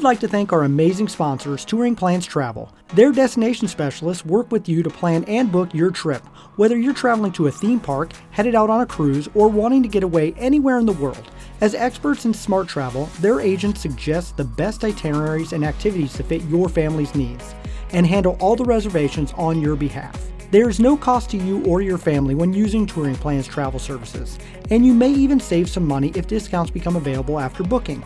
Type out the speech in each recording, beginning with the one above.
would like to thank our amazing sponsors, TouringPlans Travel. Their destination specialists work with you to plan and book your trip, whether you're traveling to a theme park, headed out on a cruise, or wanting to get away anywhere in the world. As experts in smart travel, their agents suggest the best itineraries and activities to fit your family's needs and handle all the reservations on your behalf. There is no cost to you or your family when using TouringPlans Travel services, and you may even save some money if discounts become available after booking.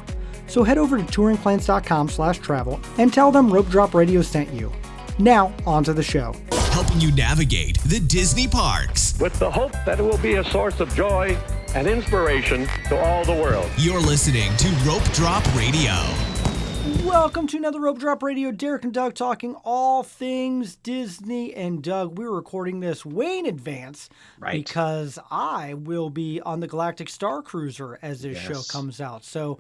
So head over to touringplans.com/travel and tell them Rope Drop Radio sent you. Now, on to the show. Helping you navigate the Disney parks. With the hope that it will be a source of joy and inspiration to all the world. You're listening to Rope Drop Radio. Welcome to another Rope Drop Radio. Derek and Doug talking all things Disney. And Doug, we're recording this way in advance because I will be on the Galactic Star Cruiser as this show comes out. So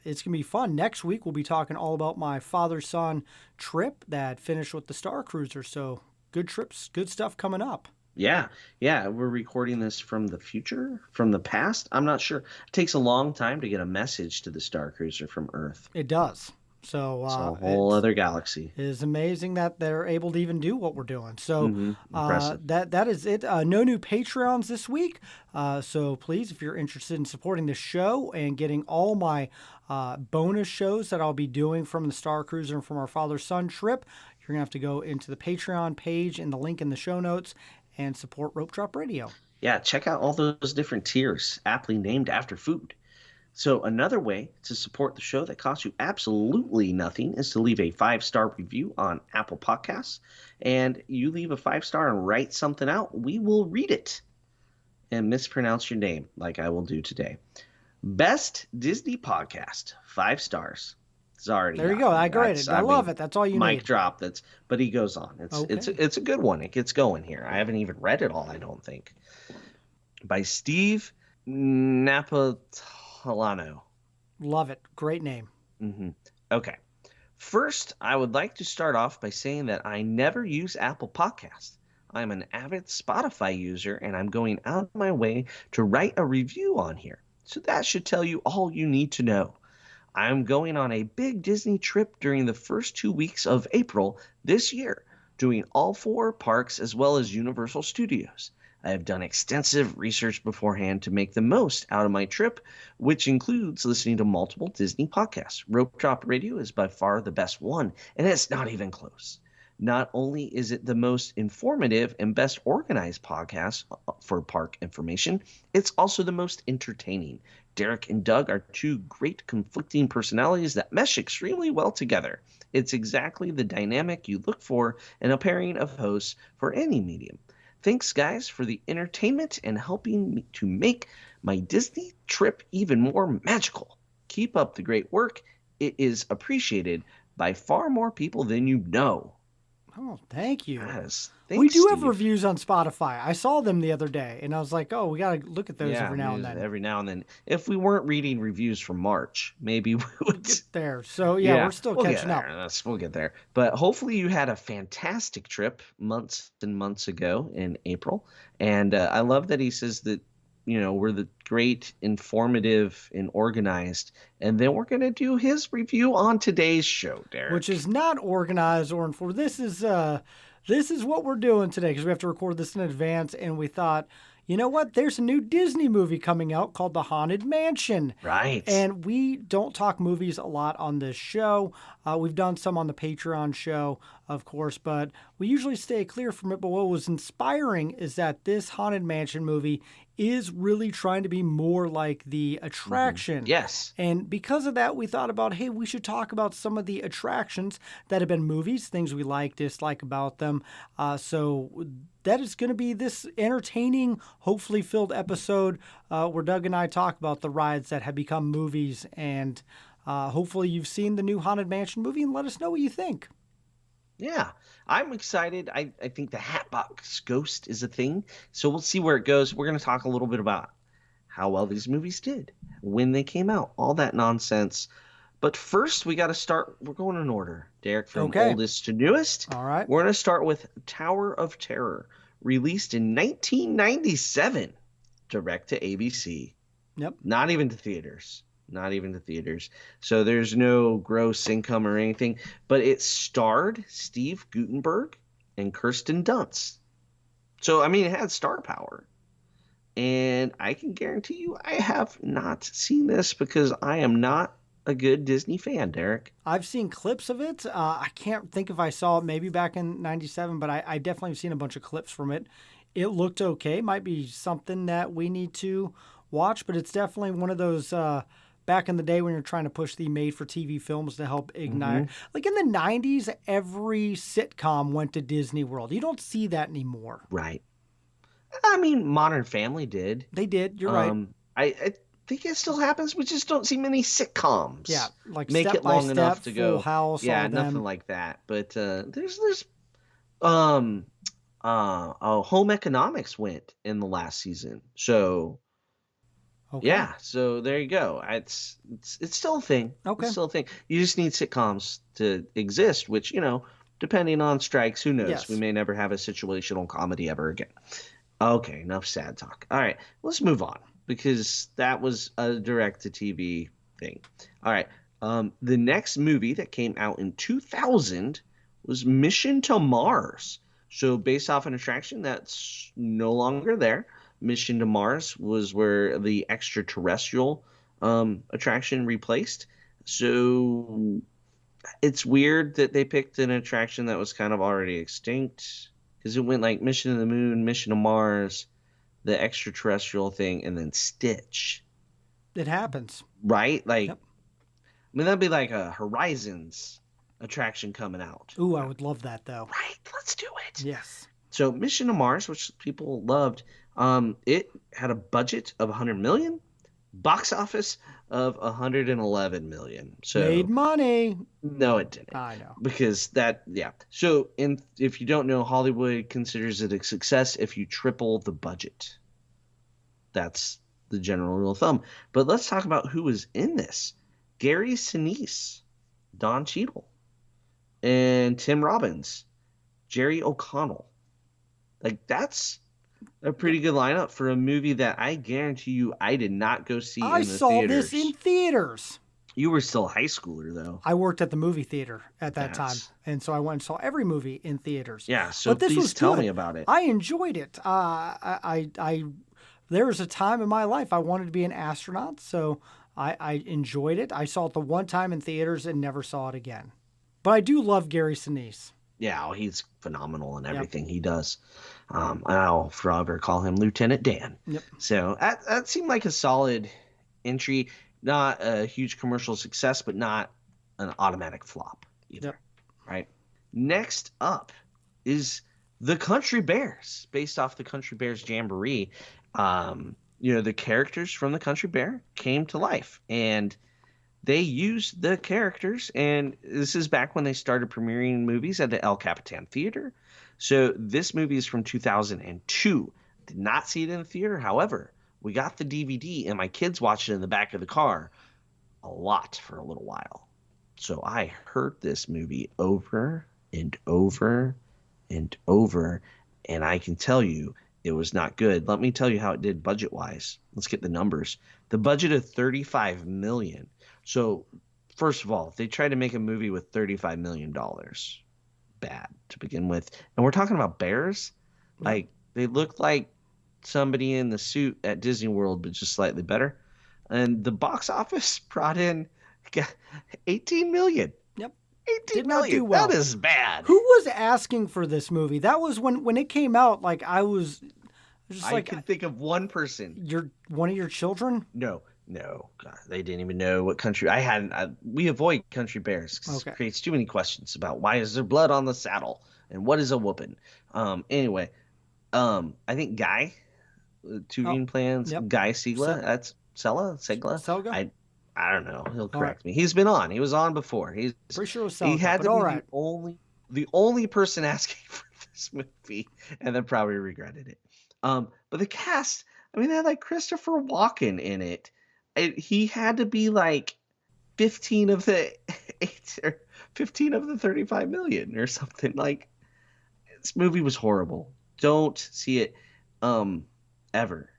it's going to be fun. Next week, we'll be talking all about my father-son trip that finished with the Star Cruiser. So good trips, good stuff coming up. Yeah. We're recording this from the future, from the past. I'm not sure. It takes a long time to get a message to the Star Cruiser from Earth. It does. So it's a whole other galaxy. It is amazing that they're able to even do what we're doing. So Impressive. That is it. No new Patreons this week. So please, if you're interested in supporting the show and getting all my bonus shows that I'll be doing from the Star Cruiser and from our father-son trip, you're going to have to go into the Patreon page and the link in the show notes and support Rope Drop Radio. Yeah, check out all those different tiers, aptly named after food. So another way to support the show that costs you absolutely nothing is to leave a 5-star review on Apple Podcasts. And you leave a 5-star and write something out, we will read it and mispronounce your name like I will do today. Best Disney Podcast, 5 stars. It's already there you go. I graded. I love it. That's all you need. Mic drop. But he goes on. It's a good one. It gets going here. I haven't even read it all, I don't think. By Steve Napolitano. Love it. Great name. Mm-hmm. Okay. First, I would like to start off by saying that I never use Apple Podcasts. I'm an avid Spotify user, and I'm going out of my way to write a review on here. So that should tell you all you need to know. I'm going on a big Disney trip during the first 2 weeks of April this year, doing all 4 parks as well as Universal Studios. I have done extensive research beforehand to make the most out of my trip, which includes listening to multiple Disney podcasts. Rope Drop Radio is by far the best one, and it's not even close. Not only is it the most informative and best organized podcast for park information, it's also the most entertaining. Derek and Doug are 2 great conflicting personalities that mesh extremely well together. It's exactly the dynamic you look for in a pairing of hosts for any medium. Thanks, guys, for the entertainment and helping me to make my Disney trip even more magical. Keep up the great work. It is appreciated by far more people than you know. Oh, thank you. Yes. We do have reviews on Spotify. I saw them the other day, and I was like, oh, we got to look at those every now and then. Every now and then. If we weren't reading reviews from March, maybe we would get there. So, we're still catching up. We'll get there. But hopefully you had a fantastic trip months and months ago in April. And I love that he says that, we're the great, informative, and organized. And then we're going to do his review on today's show, Derek. Which is not organized or informed. This is what we're doing today because we have to record this in advance. And we thought, you know what? There's a new Disney movie coming out called The Haunted Mansion. Right. And we don't talk movies a lot on this show. We've done some on the Patreon show, of course, but we usually stay clear from it. But what was inspiring is that this Haunted Mansion movie is really trying to be more like the attraction. Mm-hmm. Yes. And because of that, we thought about, hey, we should talk about some of the attractions that have been movies, things we like, dislike about them. So that is going to be this entertaining, hopefully filled episode where Doug and I talk about the rides that have become movies. And hopefully you've seen the new Haunted Mansion movie and let us know what you think. Yeah, I'm excited. I think the Hatbox Ghost is a thing. So we'll see where it goes. We're going to talk a little bit about how well these movies did, when they came out, all that nonsense. But first, we got to start. We're going in order, Derek, from oldest to newest. All right. We're going to start with Tower of Terror, released in 1997, direct to ABC. Yep. Not even to theaters. not even to theaters. So there's no gross income or anything. But it starred Steve Guttenberg and Kirsten Dunst. So, I mean, it had star power. And I can guarantee you I have not seen this because I am not a good Disney fan, Derek. I've seen clips of it. I can't think if I saw it maybe back in 97, but I definitely have seen a bunch of clips from it. It looked okay. Might be something that we need to watch, but it's definitely one of those back in the day when you're trying to push the made-for-TV films to help ignite. Like in the 90s, every sitcom went to Disney World. You don't see that anymore. Right. I mean, Modern Family did. They did. You're right. I think it still happens. We just don't see many sitcoms. Yeah, like make Step it long by enough Step, to go. Full House, Yeah, all nothing them. like that. But Home Economics went in the last season. So Okay. yeah, so there you go. It's still a thing. Okay. It's still a thing. You just need sitcoms to exist, which, depending on strikes, who knows? Yes. We may never have a situational comedy ever again. Okay, enough sad talk. All right, let's move on because that was a direct-to-TV thing. All right, the next movie that came out in 2000 was Mission to Mars. So based off an attraction that's no longer there. Mission to Mars was where the extraterrestrial attraction replaced. So it's weird that they picked an attraction that was kind of already extinct. Because it went like Mission to the Moon, Mission to Mars, the extraterrestrial thing, and then Stitch. It happens. Right? Like, Yep. I mean, that'd be like a Horizons attraction coming out. Ooh, I would love that, though. Right? Let's do it. Yes. So Mission to Mars, which people loved, it had a budget of $100 million, box office of $111 million. So Made money. no, it didn't. I know. Because that, yeah. So, if you don't know, Hollywood considers it a success if you triple the budget. That's the general rule of thumb. But let's talk about who was in this. Gary Sinise, Don Cheadle, and Tim Robbins, Jerry O'Connell. Like, that's a pretty good lineup for a movie that I guarantee you I did not go see in the theaters. I saw this in theaters. You were still a high schooler, though. I worked at the movie theater at that Yes. time, and so I went and saw every movie in theaters. Yeah, so But this please was tell good. me about it. I enjoyed it. There was a time in my life I wanted to be an astronaut, so I enjoyed it. I saw it the one time in theaters and never saw it again. But I do love Gary Sinise. Yeah, well, he's phenomenal in everything he does. I'll forever call him Lieutenant Dan. Yep. So that seemed like a solid entry. Not a huge commercial success, but not an automatic flop either. Yep. Right? Next up is The Country Bears, based off the Country Bears Jamboree. The characters from the Country Bear came to life, and they used the characters, and this is back when they started premiering movies at the El Capitan Theater. So this movie is from 2002. Did not see it in the theater. However, we got the DVD, and my kids watched it in the back of the car a lot for a little while. So I heard this movie over and over and over, and I can tell you it was not good. Let me tell you how it did budget-wise. Let's get the numbers. The budget of $35 million. So, first of all, they tried to make a movie with $35 million. Bad to begin with. And we're talking about bears? Like, they look like somebody in the suit at Disney World, but just slightly better. And the box office brought in $18 million. Yep. 18 Did not million. do well. That is bad. Who was asking for this movie? That was when it came out. Like I was just I like, can think of one person. you're one of your children. No, God, they didn't even know what country. We avoid country bears because Okay. it creates too many questions about why is there blood on the saddle and what is a whooping. Anyway, I think Guy, TouringPlans, yep. Guy Segla. That's Segla. Selga? I don't know. He'll correct me. He's been on. He was on before. He's Pretty sure it was he Selga, had but to all be right. the only person asking for this movie, and then probably regretted it. But the cast, I mean, they had like Christopher Walken in it. He had to be like 15 of the 35 million or something. Like, this movie was horrible. Don't see it ever.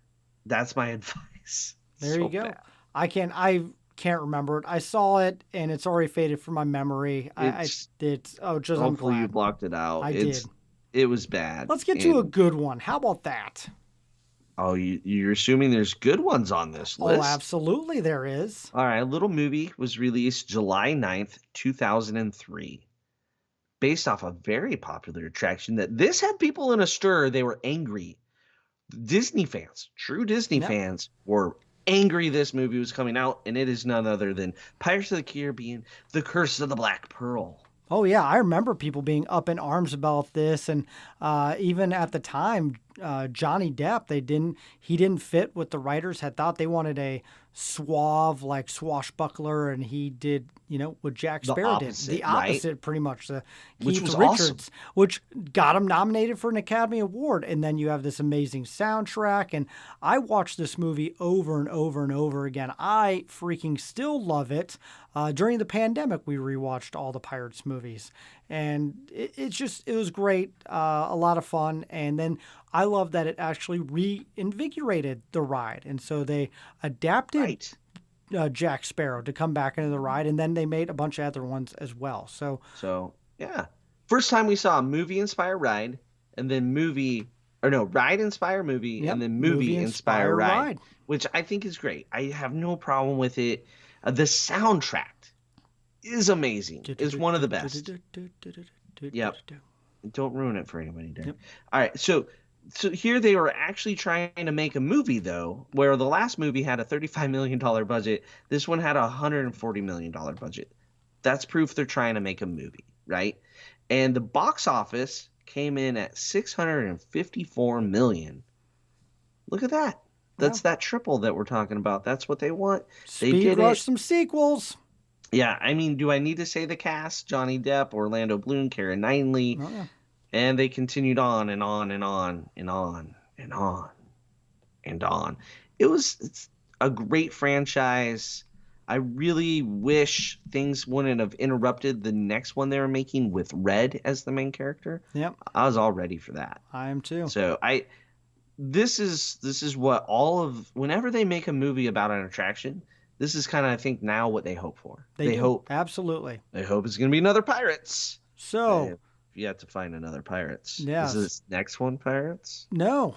That's my advice. There So you go. bad. I can't can't remember it. I saw it and it's already faded from my memory. It's I'm hopefully you glad blocked it out. I did. It was bad. Let's get to a good one. How about that? Oh, you're assuming there's good ones on this Oh, list? absolutely there is. All right, a little movie was released July 9th, 2003, based off a very popular attraction that this had people in a stir. They were angry. Disney fans, true Disney Yep. fans, were angry this movie was coming out, and it is none other than Pirates of the Caribbean, The Curse of the Black Pearl. Oh yeah, I remember people being up in arms about this, and even at the time, Johnny Depp, he didn't fit what the writers had thought. They wanted a suave, like swashbuckler, and he did, what Jack The Sparrow did. opposite, The right? opposite, pretty much. Which Keith was Richards, awesome. which got him nominated for an Academy Award, and then you have this amazing soundtrack. And I watched this movie over and over and over again. I freaking still love it. During the pandemic, we rewatched all the Pirates movies, and it was great, a lot of fun. And then I love that it actually reinvigorated the ride, and so they adapted Jack Sparrow to come back into the ride, and then they made a bunch of other ones as well. So yeah, first time we saw a movie inspire ride, and then ride inspire movie, Yep, and then movie inspire ride, ride, which I think is great. I have no problem with it. The soundtrack is amazing. It's one of the best. Yep. Don't ruin it for anybody, Derek. Yep. All right, so here they were actually trying to make a movie, though, where the last movie had a $35 million budget. This one had a $140 million budget. That's proof they're trying to make a movie, right? And the box office came in at $654 million. Look at that. That's that triple that we're talking about. That's what they want. Speed rush some sequels. Yeah, I mean, do I need to say the cast? Johnny Depp, Orlando Bloom, Keira Knightley. Oh, yeah. And they continued on and on and on and on and on and on. It's a great franchise. I really wish things wouldn't have interrupted the next one they were making with Red as the main character. Yep. I was all ready for that. I am too. So this is what whenever they make a movie about an attraction, this is kind of, I think, now what they hope for. They hope. Absolutely. They hope it's going to be another Pirates. So you have to find another Pirates. Yes. Is this next one Pirates? No,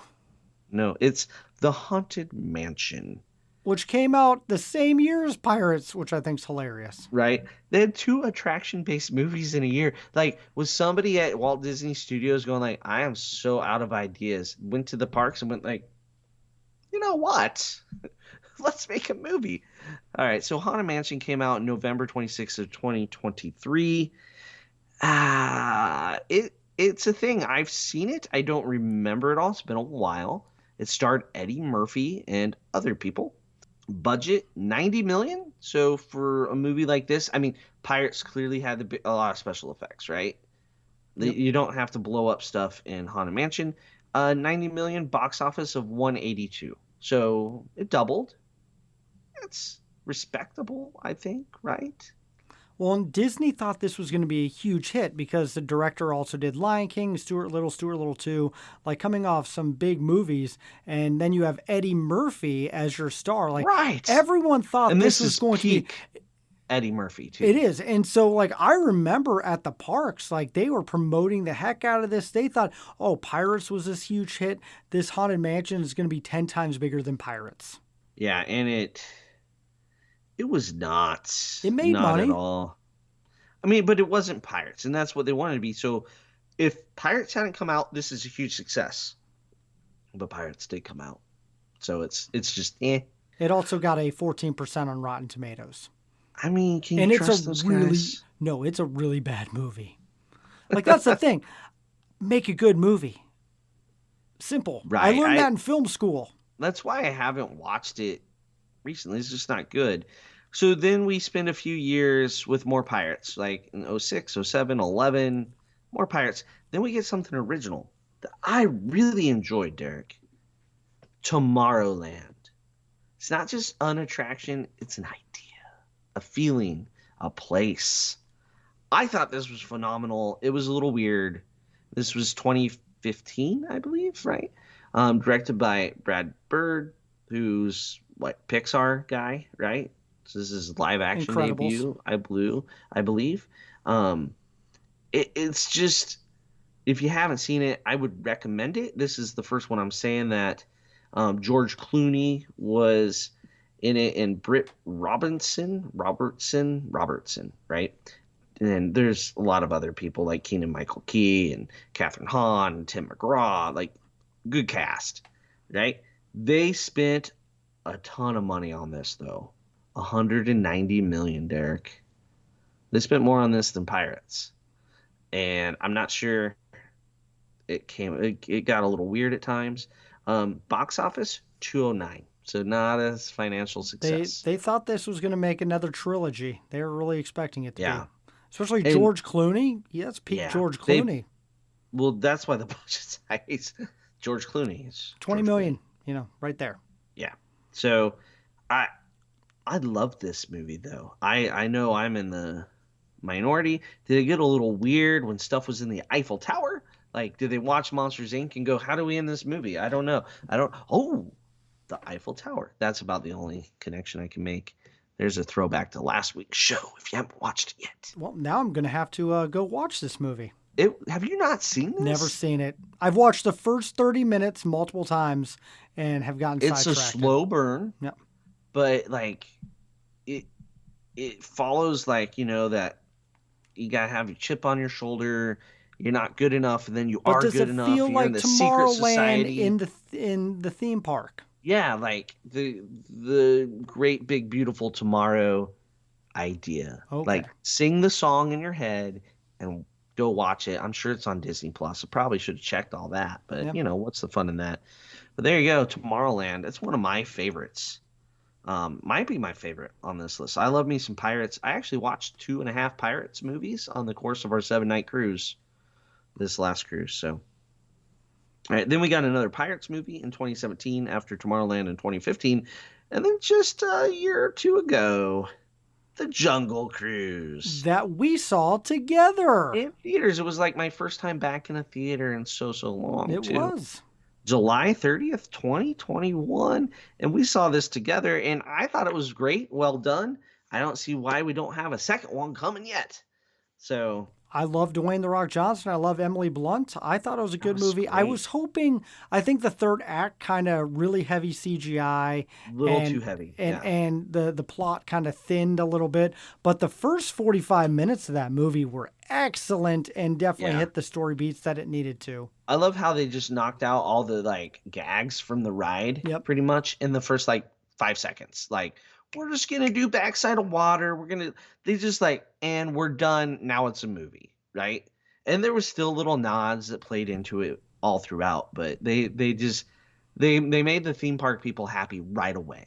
it's The Haunted Mansion. which came out the same year as Pirates, which I think is hilarious. Right? They had 2 attraction-based movies in a year. Like, was somebody at Walt Disney Studios going like, I am so out of ideas, went to the parks and went like, you know what? Let's make a movie. All right, so Haunted Mansion came out November 26th of 2023. It's a thing. I've seen it. I don't remember it all. It's been a while. It starred Eddie Murphy and other people. Budget $90 million. So for a movie like this, I mean, Pirates clearly had a lot of special effects, right? Yep. You don't have to blow up stuff in Haunted Mansion. 90 million, box office of 182. So it doubled. It's respectable, I think, right? Well, and Disney thought this was going to be a huge hit because the director also did Lion King, Stuart Little 2, like coming off some big movies. And then you have Eddie Murphy as your star. Like, right. Everyone thought And this was going to be Eddie Murphy, too. It is. And so, like, I remember at the parks, like, they were promoting the heck out of this. They thought, oh, Pirates was this huge hit. This Haunted Mansion is going to be 10 times bigger than Pirates. Yeah, and it was not. It made not money. At all. I mean, but it wasn't Pirates, and that's what they wanted to be. So if Pirates hadn't come out, this is a huge success. But Pirates did come out. So it's just eh. It also got a 14% on Rotten Tomatoes. I mean, can you trust those guys? No, it's a really bad movie. Like, that's the thing. Make a good movie. Simple. Right. I learned that in film school. That's why I haven't watched it recently. It's just not good. So then we spend a few years with more Pirates, like in 06, 07, 11, more Pirates. Then we get something original that I really enjoyed, Derek. Tomorrowland. It's not just an attraction, it's an idea, a feeling, a place. I thought this was phenomenal. It was a little weird. This was 2015, I believe, right? Directed by Brad Bird, who's Pixar guy, right? So this is live action Incredibles. debut. I believe. It's just, if you haven't seen it, I would recommend it. This is the first one I'm saying that George Clooney was in it, and Britt Robertson, right? And there's a lot of other people like Keegan Michael Key and Catherine Hahn and Tim McGraw, like good cast, right? They spent a ton of money on this though. 190 million, Derek. They spent more on this than Pirates. And I'm not sure it got a little weird at times. Box office 209. So not as financial success. They thought this was going to make another trilogy. They were really expecting it to Yeah. be. Especially And George Clooney. Yeah, it's peak yeah, George Clooney. well, that's why the budget's high. It's George Clooney. It's 20 George million, Clooney. right there. Yeah. So I love this movie though. I know I'm in the minority. Did it get a little weird when stuff was in the Eiffel Tower? Like, did they watch Monsters Inc. and go, how do we end this movie? I don't know. Oh, the Eiffel Tower. That's about the only connection I can make. There's a throwback to last week's show if you haven't watched it yet. Well, now I'm going to have to go watch this movie. Have you not seen this? Never seen it. I've watched the first 30 minutes multiple times and have gotten It's sidetracked. a slow burn. Yep. But like it follows like, that you gotta have your chip on your shoulder. You're not good enough, and then you are good enough. Does it feel You're like in the secret Tomorrowland society. in the theme park? Yeah, like the great big beautiful tomorrow idea. Okay. Like sing the song in your head and go watch it. I'm sure it's on Disney Plus. I probably should have checked all that, but Yep. what's the fun in that? But there you go, Tomorrowland. It's one of my favorites. Might be my favorite on this list. I love me some Pirates. I actually watched 2.5 Pirates movies on the course of our 7-night cruise, this last cruise. So, all right, then we got another Pirates movie in 2017 after Tomorrowland in 2015, and then just a year or two ago, The Jungle Cruise. That we saw together. In theaters. It was like my first time back in a theater in so long. It too. was. July 30th, 2021. And we saw this together, and I thought it was great. Well done. I don't see why we don't have a second one coming yet. So I love Dwayne "The Rock" Johnson. I love Emily Blunt. I thought it was a good was movie. I great. was hoping, I think the third act kind of really heavy CGI. a little too heavy. And the plot kind of thinned a little bit. But the first 45 minutes of that movie were excellent and definitely hit the story beats that it needed to. I love how they just knocked out all the like gags from the ride pretty much in the first like 5 seconds. Like, we're just going to do backside of water. They just like, and we're done. Now it's a movie, right? And there was still little nods that played into it all throughout, but they made the theme park people happy right away,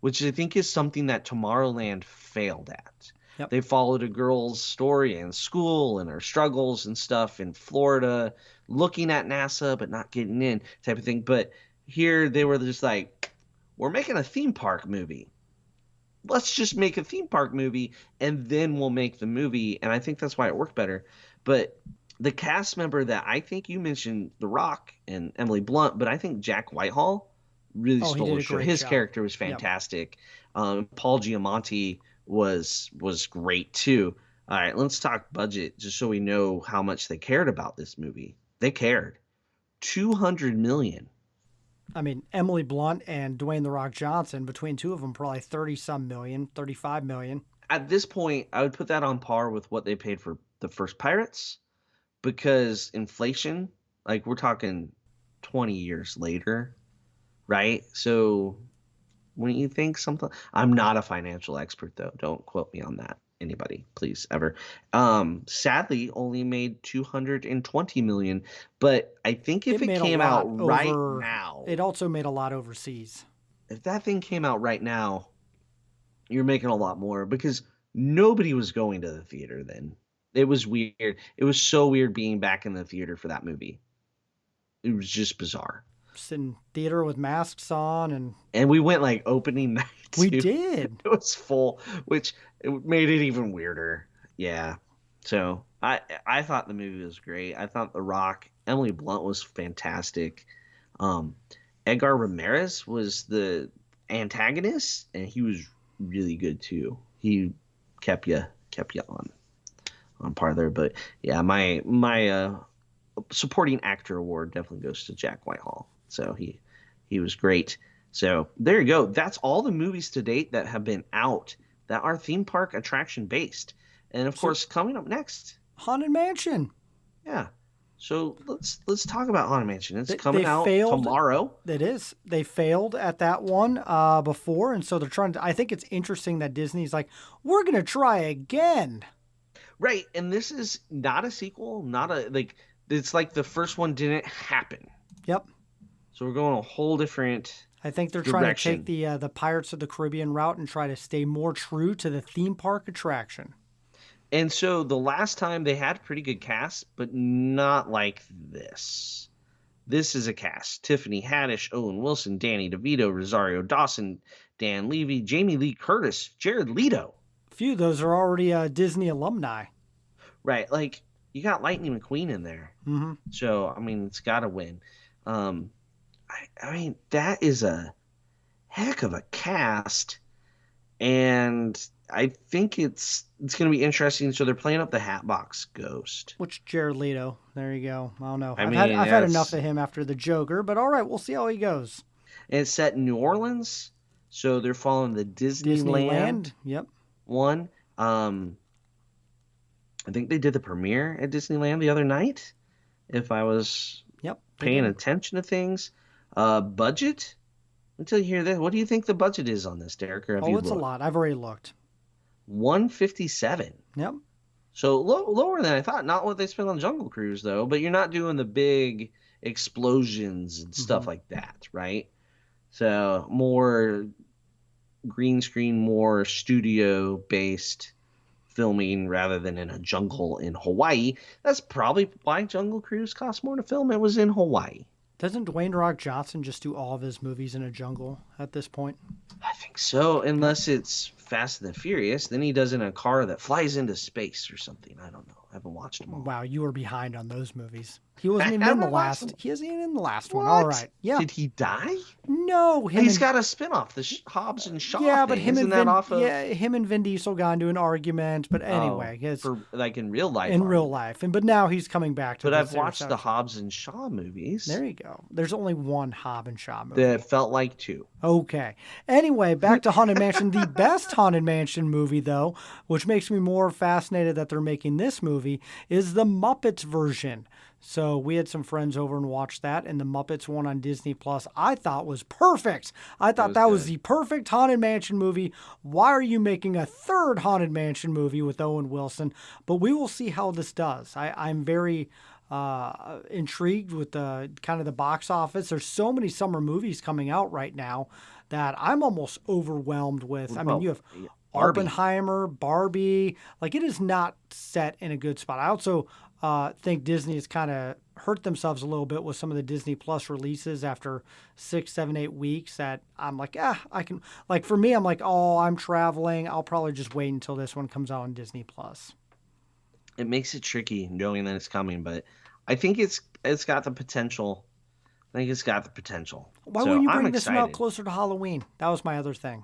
which I think is something that Tomorrowland failed at. Yep. They followed a girl's story in school and her struggles and stuff in Florida, looking at NASA but not getting in type of thing. But here they were just like, we're making a theme park movie. Let's just make a theme park movie and then we'll make the movie. And I think that's why it worked better. But the cast member that I think you mentioned, The Rock and Emily Blunt, but I think Jack Whitehall really stole the show. His character was fantastic. Yep. Paul Giamatti was great too. All right, let's talk budget just so we know how much they cared about this movie. They cared. $200 million. I mean, Emily Blunt and Dwayne "The Rock" Johnson, between two of them, probably 30-some million, 35 million. At this point, I would put that on par with what they paid for the first Pirates, because inflation, like we're talking 20 years later, right? So when you think something, I'm not a financial expert though. Don't quote me on that. Anybody, please, ever. Sadly, only made 220 million. But I think if it came out right now, it also made a lot overseas. If that thing came out right now, you're making a lot more, because nobody was going to the theater then. It was weird. It was so weird being back in the theater for that movie. It was just bizarre. Just in theater with masks on, and we went like opening night. We did. It was full, which it made it even weirder. Yeah. So I thought the movie was great. I thought The Rock, Emily Blunt was fantastic. Edgar Ramirez was the antagonist, and he was really good too. He kept you on par there. But yeah, my supporting actor award definitely goes to Jack Whitehall. So he was great. So there you go. That's all the movies to date that have been out that are theme park attraction based. And of course, coming up next, Haunted Mansion. yeah. So let's talk about Haunted Mansion. It's They coming out failed. tomorrow. It is. They failed at that one before, and so they're trying to. I think it's interesting that Disney's like, we're gonna try again. Right, and this is not a sequel, not a like. It's like the first one didn't happen. Yep. So we're going a whole different. I think they're direction. trying to take the Pirates of the Caribbean route and try to stay more true to the theme park attraction. And so the last time they had a pretty good cast, but not like this. This is a cast: Tiffany Haddish, Owen Wilson, Danny DeVito, Rosario Dawson, Dan Levy, Jamie Lee Curtis, Jared Leto. A few of those are already Disney alumni. Right, like you got Lightning McQueen in there. Mm-hmm. So I mean, it's got to win. I mean, that is a heck of a cast, and I think it's going to be interesting. So they're playing up the Hatbox Ghost. Which Jared Leto? There you go. I don't know. I I've mean, had enough of him after the Joker, but all right, we'll see how he goes. And it's set in New Orleans, so they're following the Disneyland Yep. one. I think they did the premiere at Disneyland the other night, if I was paying attention to things. Budget? Until you hear this, what do you think the budget is on this, Derek? Or have you it's looked? a lot. I've already looked. $157. Yep. So lower than I thought. Not what they spent on Jungle Cruise, though. But you're not doing the big explosions and stuff like that, right? So more green screen, more studio-based filming rather than in a jungle in Hawaii. That's probably why Jungle Cruise cost more to film. It was in Hawaii. Doesn't Dwayne Rock Johnson just do all of his movies in a jungle at this point? I think so, unless it's Fast and the Furious. Then he does it in a car that flies into space or something. I don't know. I haven't watched them all. Wow, you were behind on those movies. He wasn't even in the last. He isn't even in the last one. What? All right. Yeah. Did he die? No. He's got a spinoff, the Hobbs and Shaw. Yeah, but thing. him Isn't and that him and Vin Diesel got into an argument. But anyway, for like in real life. In real life, but now he's coming back to. But I've watched the Hobbs and Shaw movies. There you go. There's only one Hobbs and Shaw movie. That felt like two. Okay. Anyway, back to Haunted Mansion. The best Haunted Mansion movie, though, which makes me more fascinated that they're making this movie, is the Muppets version. So we had some friends over and watched that, and the Muppets one on Disney Plus I thought was perfect. I thought that was the perfect Haunted Mansion movie. Why are you making a third Haunted Mansion movie with Owen Wilson? But we will see how this does. I'm very intrigued with the kind of the box office. There's so many summer movies coming out right now that I'm almost overwhelmed with. I mean, you have Oppenheimer, Barbie. Like, it is not set in a good spot. I also think Disney has kind of hurt themselves a little bit with some of the Disney Plus releases after 6, 7, 8 weeks that I'm like, I can, like, for me, I'm like, oh, I'm traveling. I'll probably just wait until this one comes out on Disney Plus. It makes it tricky knowing that it's coming, but I think it's got the potential. I think it's got the potential. Why wouldn't you bring this one out closer to Halloween? That was my other thing.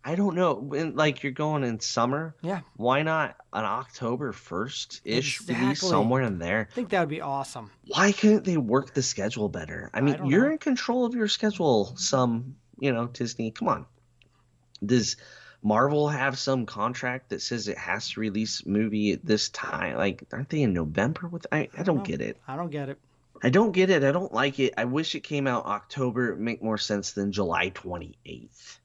I don't know. Like, you're going in summer. Yeah. Why not an October 1st-ish release somewhere in there? I think that would be awesome. Why couldn't they work the schedule better? I mean, you're in control of your schedule. Disney, come on. Does Marvel have some contract that says it has to release a movie at this time? Like, aren't they in November with? I don't get it. I don't get it. I don't get it. I don't like it. I wish it came out October. It would make more sense than July 28th.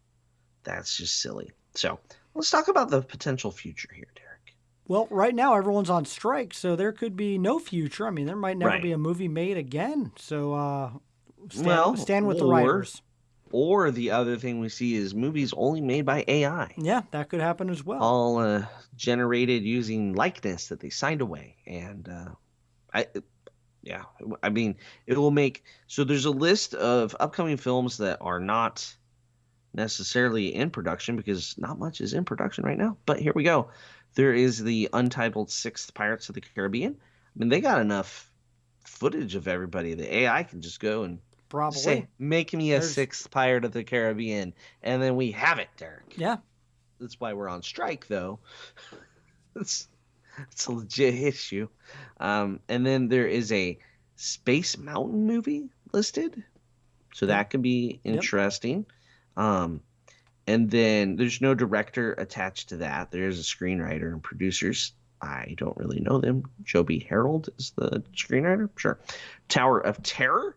That's just silly. So let's talk about the potential future here, Derek. Well, right now everyone's on strike, so there could be no future. I mean, there might never be a movie made again. So stand with the writers. Or the other thing we see is movies only made by AI. Yeah, that could happen as well. All generated using likeness that they signed away. And I mean, it will make... So there's a list of upcoming films that are not necessarily in production because not much is in production right now. But here we go. There is the untitled 6th Pirates of the Caribbean. I mean, they got enough footage of everybody. The AI can just go and say, make me a 6th Pirate of the Caribbean. And then we have it, Derek. Yeah. that's why we're on strike, though. it's it's a legit issue. And then there is a Space Mountain movie listed, so Yep. that could be Yep. interesting. Um, and then there's no director attached to that. There's a screenwriter and producers. I don't really know them. Joby Harold is the screenwriter. Sure. Tower of Terror.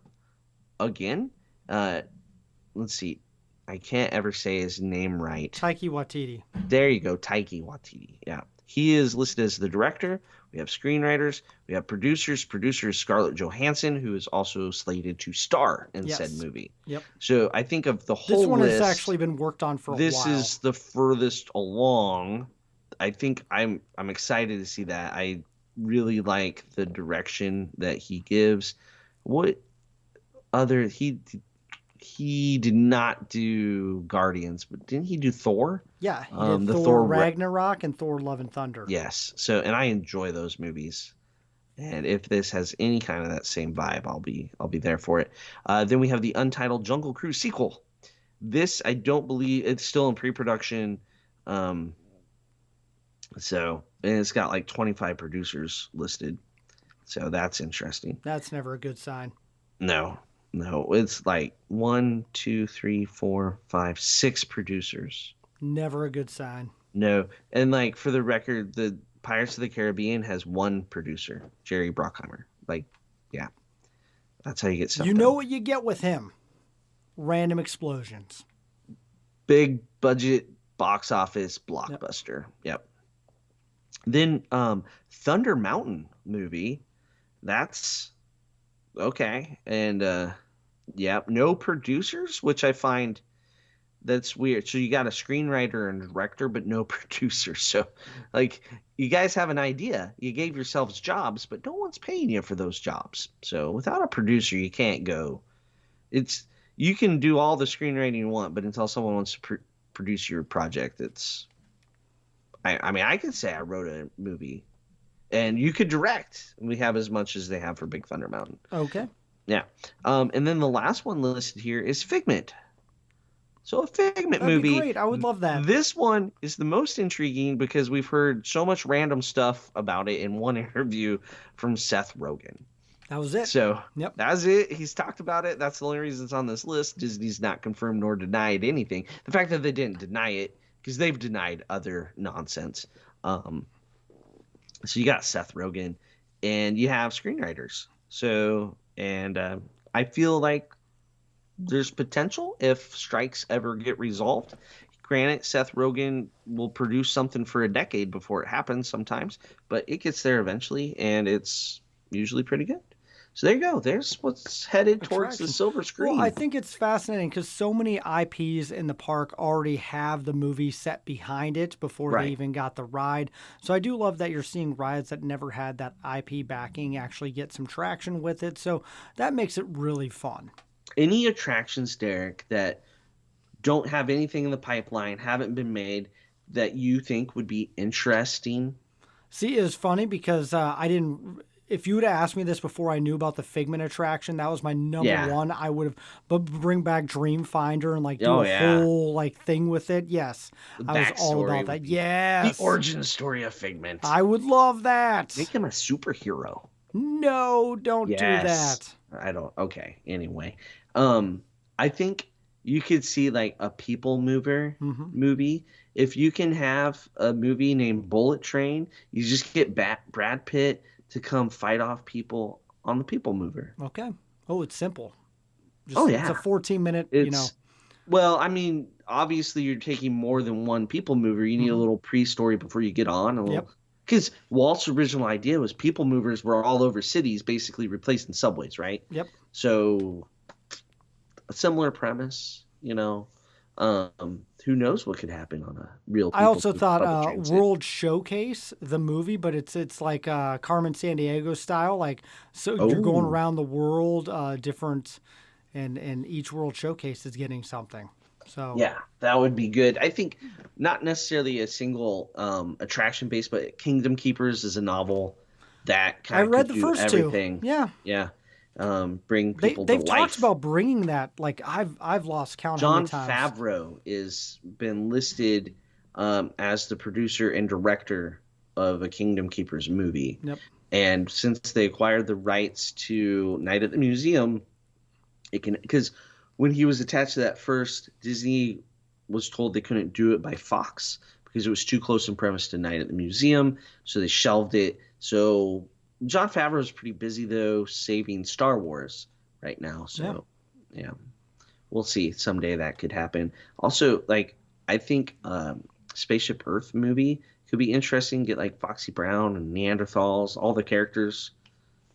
Again. Let's see. I can't ever say his name right. Taika Waititi. There you go. Taika Waititi. Yeah. He is listed as the director. We have screenwriters. We have producers. Producer is Scarlett Johansson, who is also slated to star in said movie. Yep. So I think of the whole This one list, has actually been worked on for a while. this is the furthest along. I think I'm excited to see that. I really like the direction that he gives. What other he did not do Guardians, but didn't he do Thor? Yeah, he did the Thor Thor Ragnarok and Thor Love and Thunder. Yes. So, and I enjoy those movies. And if this has any kind of that same vibe, I'll be there for it. Then we have the Untitled Jungle Cruise sequel. This, I don't believe it's still in pre-production. So, and it's got like 25 producers listed. So that's interesting. That's never a good sign. No, it's like 1, 2, 3, 4, 5, 6 producers. Never a good sign. No, and like for the record, the Pirates of the Caribbean has one producer, Jerry Bruckheimer. Like, yeah, that's how you get stuff. You know what you get with him? Random explosions. Big budget box office blockbuster. Yep. Then Thunder Mountain movie. That's okay. And no producers, which I find that's weird. So you got a screenwriter and director, but no producer. So like you guys have an idea. You gave yourselves jobs, but no one's paying you for those jobs. So without a producer, you can't go. You can do all the screenwriting you want, but until someone wants to produce your project, it's. I mean, I could say I wrote a movie, and you could direct. We have as much as they have for Big Thunder Mountain. Okay. Yeah. And then the last one listed here is Figment. So a Figment That'd movie. be great. I would love that. This one is the most intriguing because we've heard so much random stuff about it in one interview from Seth Rogen. That was it. So Yep. That's it. He's talked about it. That's the only reason it's on this list. Disney's not confirmed nor denied anything. The fact that they didn't deny it, because they've denied other nonsense. So you got Seth Rogen, and you have screenwriters. So, and I feel like there's potential if strikes ever get resolved. Granted, Seth Rogen will produce something for a decade before it happens sometimes, but it gets there eventually, and it's usually pretty good. So there you go. There's what's headed towards the silver screen. Well, I think it's fascinating because so many IPs in the park already have the movie set behind it before they even got the ride. So I do love that you're seeing rides that never had that IP backing actually get some traction with it. So that makes it really fun. Any attractions, Derek, that don't have anything in the pipeline, haven't been made, that you think would be interesting? See, it's funny because I didn't. If you would have asked me this before I knew about the Figment attraction, that was my number one. I would have, but bring back Dreamfinder and like do a whole like thing with it. Yes, I was all about that. Yes, the origin story of Figment. I would love that. Make him a superhero. No, don't do that. I don't. Okay. Anyway, I think you could see like a People Mover movie. If you can have a movie named Bullet Train, you just get Brad Pitt to come fight off people on the People Mover. Okay. Oh, it's simple. Just, it's a 14-minute, Well, I mean, obviously you're taking more than one People Mover. You need a little pre-story before you get on. Because Walt's original idea was People Movers were all over cities, basically replacing subways, right? Yep. So a similar premise, who knows what could happen on a real. I also thought World Showcase, the movie, but it's like Carmen Sandiego style, like you're going around the world, different, and each World Showcase is getting something. So yeah, that would be good. I think not necessarily a single attraction base, but Kingdom Keepers is a novel that kind of read the do first everything. two. Yeah. Yeah. Bring people to life. They've talked about bringing that. Like I've lost count. Jon how many times. Favreau is been listed as the producer and director of a Kingdom Keepers movie. Yep. And since they acquired the rights to Night at the Museum, because when he was attached to that first, Disney was told they couldn't do it by Fox because it was too close in premise to Night at the Museum, so they shelved it. So Jon Favreau is pretty busy though, saving Star Wars right now. So yeah, we'll see. Someday that could happen. Also, like I think Spaceship Earth movie could be interesting. Get like Foxy Brown and Neanderthals, all the characters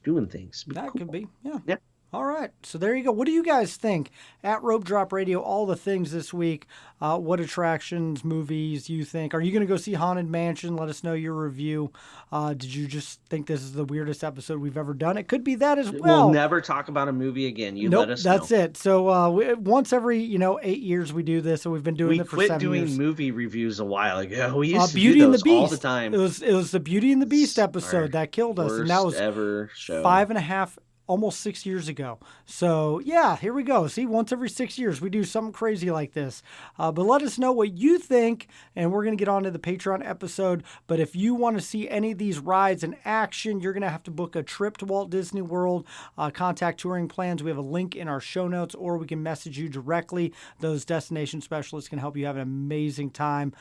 doing things. That could be, yeah. Yeah. All right. So there you go. What do you guys think? At Rope Drop Radio, all the things this week. What attractions, movies you think? Are you going to go see Haunted Mansion? Let us know your review. Did you just think this is the weirdest episode we've ever done? It could be that as well. We'll never talk about a movie again. You nope, let us know. That's it. So once every 8 years we do this, so we've been doing it for 7 years. We quit doing movie reviews a while ago. We used to Beauty do and those the Beast all the time. It was the Beauty and the Beast episode that killed us, and that was ever show. 5.5. Almost 6 years ago. So yeah, here we go. See, once every 6 years, we do something crazy like this. But let us know what you think, and we're going to get on to the Patreon episode. But if you want to see any of these rides in action, you're going to have to book a trip to Walt Disney World. Contact Touring Plans. We have a link in our show notes, or we can message you directly. Those destination specialists can help you have an amazing time.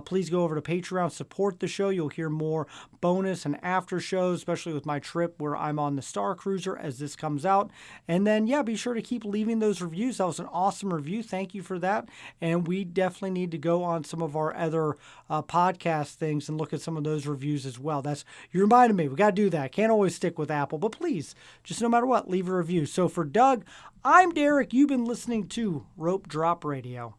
Please go over to Patreon, support the show. You'll hear more bonus and after shows, especially with my trip where I'm on the Star Cruiser as this comes out. And then, yeah, be sure to keep leaving those reviews. That was an awesome review. Thank you for that. And we definitely need to go on some of our other podcast things and look at some of those reviews as well. You reminded me. We got to do that. Can't always stick with Apple, but please, just no matter what, leave a review. So for Doug, I'm Derek. You've been listening to Rope Drop Radio.